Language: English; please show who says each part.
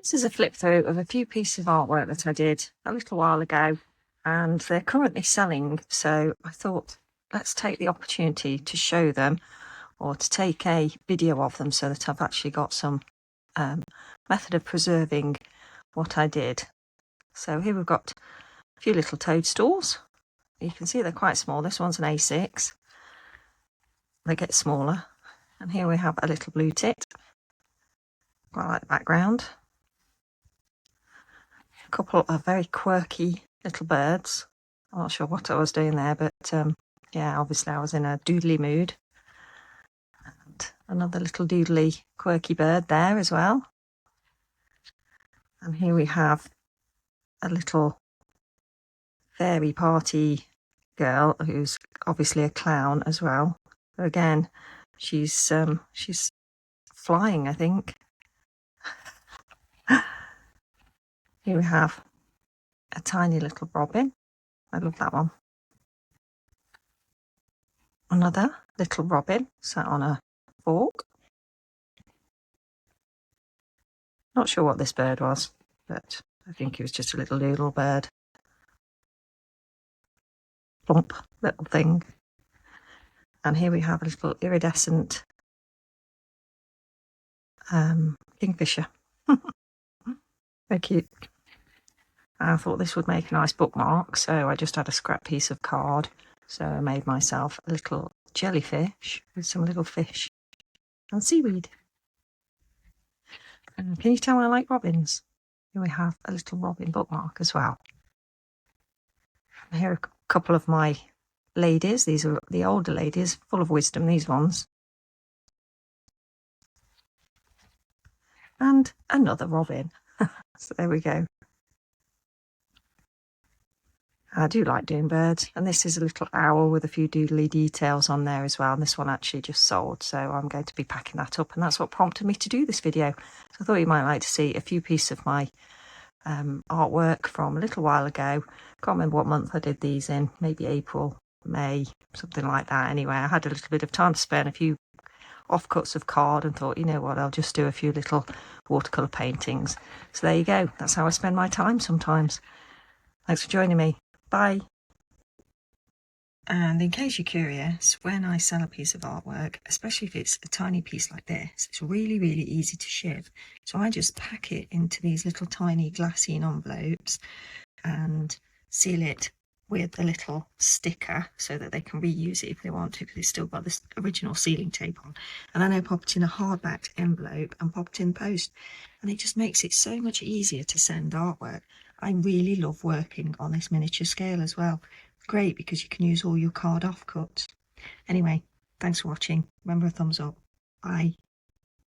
Speaker 1: This is a flip through of a few pieces of artwork that I did a little while ago, and they're currently selling, so I thought let's take the opportunity to show them or to take a video of them so that I've actually got some method of preserving what I did. So here we've got a few little toadstools. You can see they're quite small. This one's an A6. They get smaller. And here we have a little blue tit. Quite like the background. A couple of very quirky little birds. I'm not sure what I was doing there, but yeah, obviously I was in a doodly mood. And another little doodly quirky bird there as well. And here we have a little fairy party girl who's obviously a clown as well. So again, she's flying, I think. Here we have a tiny little robin. I love that one. Another little robin sat on a fork. Not sure what this bird was, but I think it was just a little doodle bird. Plump little thing. And here we have a little iridescent kingfisher. Very cute. I thought this would make a nice bookmark, so I just had a scrap piece of card. So I made myself a little jellyfish with some little fish and seaweed. And can you tell I like robins? Here we have a little robin bookmark as well. And here are a couple of my ladies. These are the older ladies, full of wisdom, these ones. And another robin. So there we go. I do like doing birds, and this is a little owl with a few doodly details on there as well, and this one actually just sold, so I'm going to be packing that up, and that's what prompted me to do this video. So I thought you might like to see a few pieces of my artwork from a little while ago. Can't remember what month I did these in, maybe April, May, something like that. Anyway, I had a little bit of time to spare, a few offcuts of card, and thought, you know what, I'll just do a few little watercolour paintings. So there you go, that's how I spend my time sometimes. Thanks for joining me. Bye. And in case you're curious, when I sell a piece of artwork, especially if it's a tiny piece like this, it's really, really easy to ship. So I just pack it into these little tiny glassine envelopes and seal it with a little sticker so that they can reuse it if they want to, because it's still got this original sealing tape on. And then I pop it in a hardbacked envelope and pop it in the post. And it just makes it so much easier to send artwork. I really love working on this miniature scale as well. Great, because you can use all your card offcuts. Anyway, thanks for watching. Remember, a thumbs up. Bye.